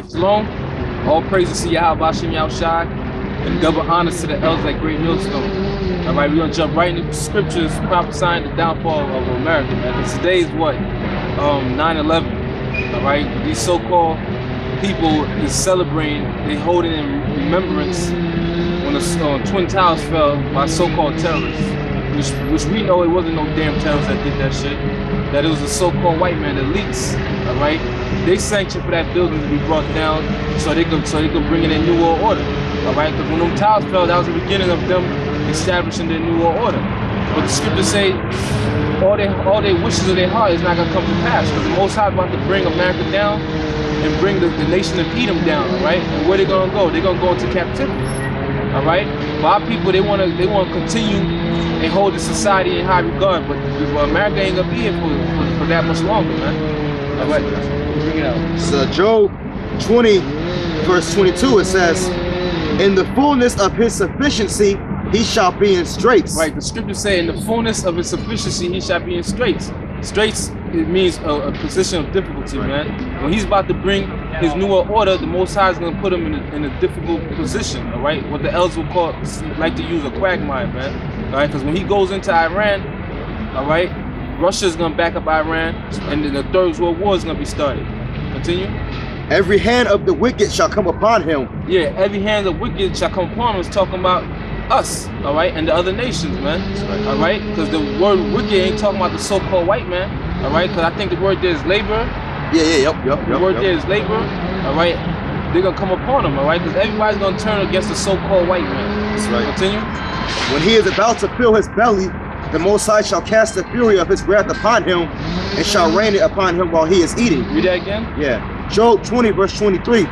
Shalom, all praises to Yahweh Shem Yahushai, and double honors to the elders at Great Millstone. All right, we're gonna jump right into the scriptures prophesying the downfall of America, man. And today is what? 9/11. All right, these so-called people is celebrating, they holding in remembrance when the Twin Towers fell by so-called terrorists, which we know it wasn't no damn terrorists that did that shit. That it was the so-called white man, the elites. All right, they sanctioned for that building to be brought down so they could bring in a new world order. All right, because when them towers fell, that was the beginning of them establishing their new world order. But the scriptures say all their wishes of their heart is not gonna come to pass, because the Most High is about to bring America down and bring the nation of Edom down. All right, and where they gonna go? They're gonna go into captivity. All right, but our people, they want to continue and hold the society in high regard, but America ain't gonna be here for that much longer, man. All right, bring it out. So Job 20 verse 22, it says, in the fullness of his sufficiency he shall be in straits. Right, the scriptures say in the fullness of his sufficiency he shall be in straits. Straits, it means a position of difficulty, right, man. When he's about to bring his newer order, the Most High is going to put him in a difficult position, all right? What the elders will call, like to use a quagmire, man. All right, because when he goes into Iran, all right, Russia's going to back up Iran, and then the Third World War is going to be started. Continue. Every hand of the wicked shall come upon him. Yeah, every hand of the wicked shall come upon him is talking about us, all right, and the other nations, man. All right, because the word wicked ain't talking about the so-called white man, all right, because I think the word there is labor. Yep. The word there is labor, all right. They're gonna come upon him, all right, because everybody's gonna turn against the so-called white man. That's right. Continue. When he is about to fill his belly, the Most High shall cast the fury of his wrath upon him, and shall rain it upon him while he is eating. Read that again. Yeah. Job 20 verse 23.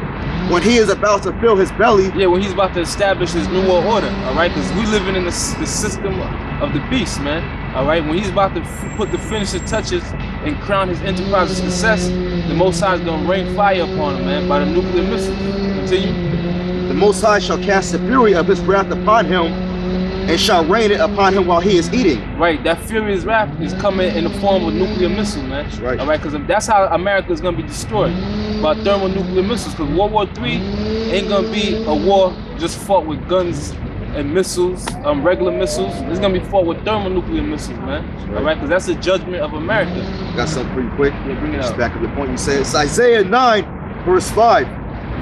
When he is about to fill his belly. Yeah, when he's about to establish his new world order, all right, because we living in the system of the beast, man. All right, when he's about to put the finishing touches and crown his enterprise of success, the Most High is gonna rain fire upon him, man, by the nuclear missiles. Continue. The Most High shall cast the fury of his wrath upon him, and shall rain it upon him while he is eating. Right, that furious wrath is coming in the form of nuclear missile, man. Right. All right, because that's how America is gonna be destroyed, by thermonuclear missiles. Because World War III ain't gonna be a war just fought with guns and missiles, regular missiles. It's gonna be fought with thermonuclear missiles, man. Right. All right, because that's the judgment of America. Got something pretty quick. Yeah, bring it Just out. back up the point you said. It's Isaiah 9 verse 5.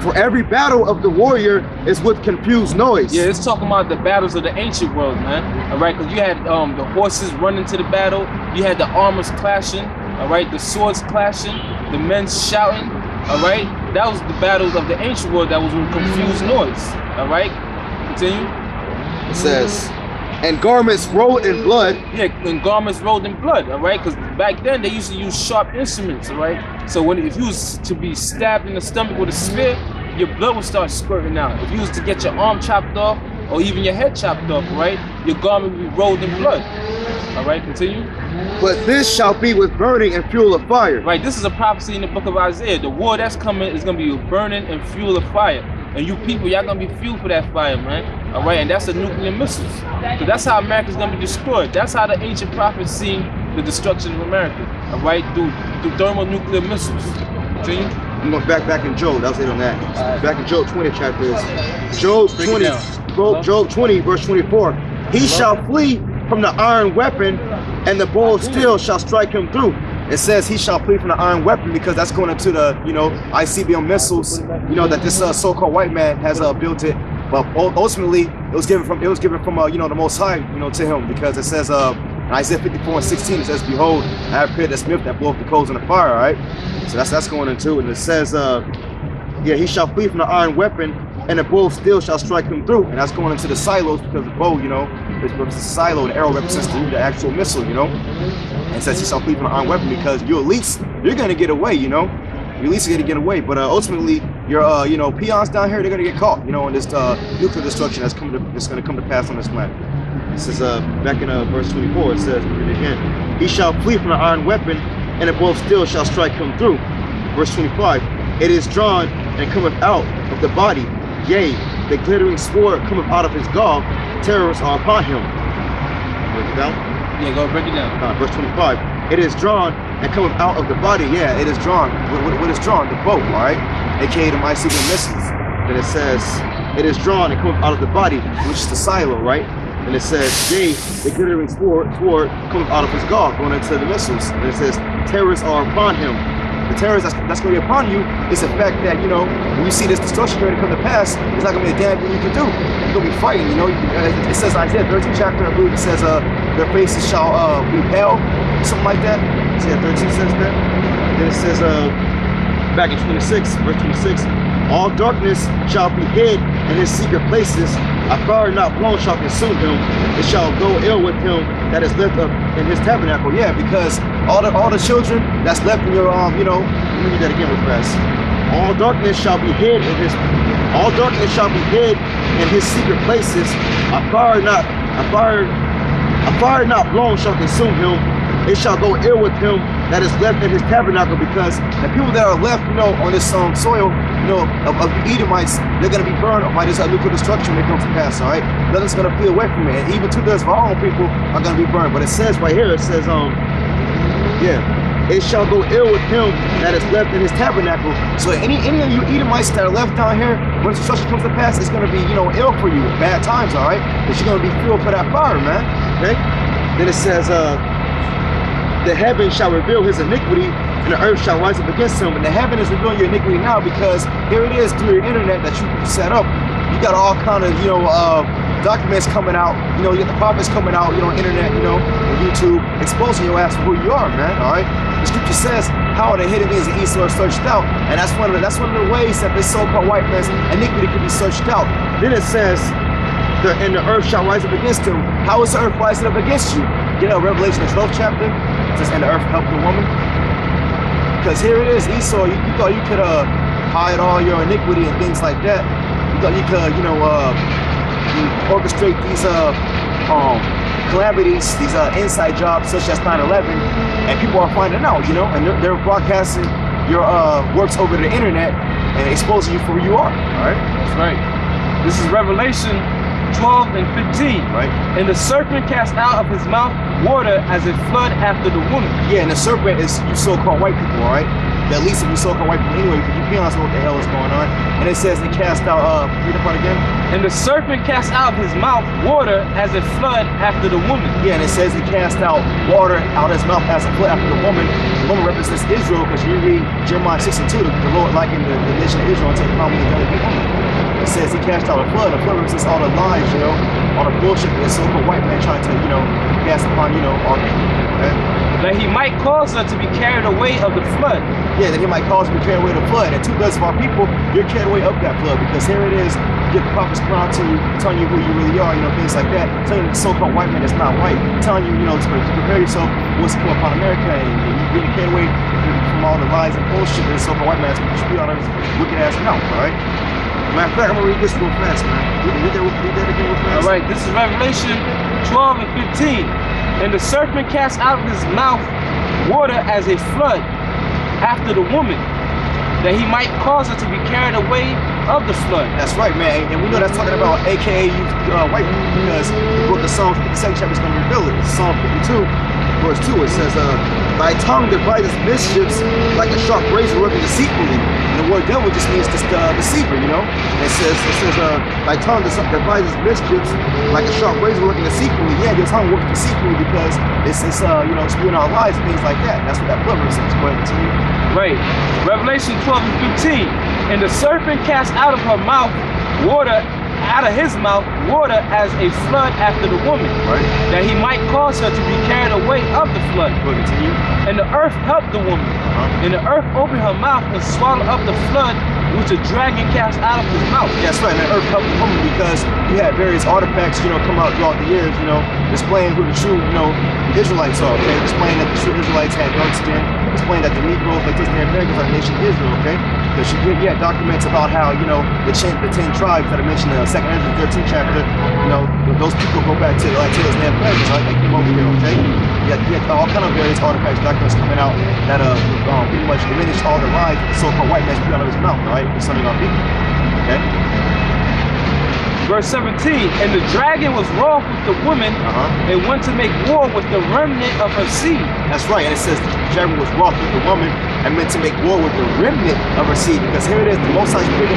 For every battle of the warrior is with confused noise. Yeah, it's talking about the battles of the ancient world, man. All right, because you had the horses running to the battle, you had the armors clashing, all right, the swords clashing, the men shouting, all right. That was the battles of the ancient world that was with confused noise, all right. Continue. It says, and garments rolled in blood. Yeah, and garments rolled in blood, all right? Because back then they used to use sharp instruments, all right? So if you was to be stabbed in the stomach with a spear, your blood would start squirting out. If you was to get your arm chopped off or even your head chopped off, right? Your garment would be rolled in blood. All right, continue. But this shall be with burning and fuel of fire. Right, this is a prophecy in the book of Isaiah. The war that's coming is going to be with burning and fuel of fire. And you people, y'all gonna be fueled for that fire, man. All right, and that's the nuclear missiles. So that's how America's gonna be destroyed. That's how the ancient prophets seen the destruction of America. All right, through thermonuclear missiles. Continue. I'm going back in Job. That was it on that. Back in Job 20 chapters. Job 20. Job 20 verse 24. He shall flee from the iron weapon, and the bow of steel shall strike him through. It says he shall flee from the iron weapon because that's going into the, ICBM missiles, that this so-called white man has built it. But ultimately, it was given from the Most High, to him, because it says in Isaiah 54:16, it says, behold, I have prepared the smith that bloweth the coals in the fire, all right? So that's going into it. And it says, he shall flee from the iron weapon, and the bow of steel shall strike him through. And that's going into the silos, because the bow, represents the silo, the arrow represents the actual missile, And it says he shall flee from the iron weapon because you elites, you're going to get away, You elites are going to get away. But ultimately, your, peons down here, they're going to get caught, in this nuclear destruction that's going to come to pass on this planet. This is back in verse 24, it says, read it again, he shall flee from the iron weapon, and the bow of steel shall strike him through. Verse 25, it is drawn and cometh out of the body, yea, the glittering sword cometh out of his gall, terrors are upon him. Break it down? Yeah, go break it down. Verse 25, it is drawn and cometh out of the body. Yeah, it is drawn. What is drawn? The bow, all right? aka the mycelial missiles. Then it says, it is drawn and comes out of the body, which is the silo, right? And it says, yea, the glittering sword comes out of his gall, going into the missiles. And it says, terrors are upon him. The terrors that's going to be upon you is the fact that, you know, when you see this destruction ready to come to pass, there's not going to be a damn thing you can do. You're going to be fighting, you know. It says, Isaiah 13 chapter, I believe it says, their faces shall be pale, something like that. Isaiah 13 says that. And then it says, back in 26, verse 26, all darkness shall be hid in his secret places. A fire not blown shall consume him. It shall go ill with him that is left up in his tabernacle. Yeah, because all the children that's left in your you know, let me read that again real fast. All darkness shall be hid in his secret places. A fire not blown shall consume him. It shall go ill with him that is left in his tabernacle, because the people that are left, you know, on this soil, you know, of the Edomites, they're going to be burned by this nuclear destruction when it comes to pass, all right? Nothing's going to flee away from it. And even 2/3 of our own people are going to be burned. But it says right here, it says, yeah, it shall go ill with him that is left in his tabernacle. So any of you Edomites that are left down here, when destruction comes to pass, it's going to be, you know, ill for you. Bad times, all right? Because you're going to be fueled for that fire, man, okay? Then it says, the heaven shall reveal his iniquity, and the earth shall rise up against him. And the heaven is revealing your iniquity now, because here it is through your internet that you set up. You got all kind of, you know, documents coming out. You know, you got the prophets coming out, you know, internet, you know, and YouTube, exposing your ass for who you are, man. All right. The scripture says how the hidden things of Esau are searched out, and that's one of the ways that this so-called white man's iniquity can be searched out. Then it says, and the earth shall rise up against him. How is the earth rising up against you? You know, Revelation the 12th chapter. Says, and the earth helped the woman. Because here it is, Esau, you thought you could hide all your iniquity and things like that. You thought you could, you know, orchestrate these calamities, these inside jobs such as 9/11, and people are finding out, you know, and they're broadcasting your works over the internet and exposing you for who you are. All right, that's right. This is Revelation 12 and 15. Right. And the serpent cast out of his mouth water as a flood after the woman. Yeah, and the serpent is you so-called white people, all right? At least if you so-called white people anyway, because you can't know what the hell is going on. And it says they cast out, read the part again. And the serpent cast out of his mouth water as a flood after the woman. Yeah, and it says he cast out water out of his mouth as a flood after the woman. The woman represents Israel, because you read Jeremiah 6 and 2, the Lord likened the nation of Israel unto a common delicate woman. It says he cast out a flood. A flood represents all the lies, you know, all the bullshit that the so-called white man trying to, you know, cast upon, you know, all people. Okay? That he might cause her to be carried away of the flood. Yeah, that he might cause me to be carried away of the flood. And 2/3 of our people, you're carried away up that flood, because here it is, you get the prophets coming out to you, telling you who you really are, you know, things like that. Telling you the so-called white man that's not white. Telling you, you know, to prepare yourself for what's coming upon America, and you getting carried away from all the lies and bullshit that the so-called white man has spewed out of his wicked ass mouth, all right? Matter of fact, I'm gonna read this real fast, man. Read that again real fast. All right, this is Revelation 12 and 15. And the serpent cast out of his mouth water as a flood after the woman, that he might cause her to be carried away of the flood. That's right, man. And we know that's talking about AKA white people, because the book of Psalms 52nd chapter is going to reveal it. Psalm 52, verse 2, it says, thy tongue devises mischiefs like a sharp razor working deceitfully. And the word devil just means deceiver, you know? And it says, thy tongue devises mischiefs like a sharp razor working deceitfully. Yeah, your tongue works deceitfully because it's you know, spewing out lies and things like that. That's what that blood verse is. Go ahead, continue. Right. Revelation 12 and 15. And the serpent cast out of her mouth water, out of his mouth water as a flood after the woman, right? That he might cause her to be carried away of the flood. Go ahead, continue. And the earth helped the woman. And the earth opened her mouth and swallowed up the flood which the dragon cast out of his mouth. That's right, man. Earth helped the woman, because you had various artifacts, you know, come out throughout the years, you know, displaying who the true, you know, Israelites are, okay? Displaying that the true Israelites had dark skin, displaying that the Negroes, like this, the Americans, are the nation of Israel, okay? Because you had documents about how, you know, the 10 tribes that I mentioned in the 2nd Ezra 13th chapter, you know, those people go back to like Taylor's Native Americans, right? They came over here, okay? You had all kind of various artifacts, documents coming out that pretty much diminished all the lies that the so-called white man spewed out of his mouth, right? Concerning our people, okay? Verse 17, and the dragon was wroth with the woman and went to make war with the remnant of her seed. That's right, and it says the dragon was wroth with the woman and meant to make war with the remnant of her seed. Because here it is, the Most High is speaking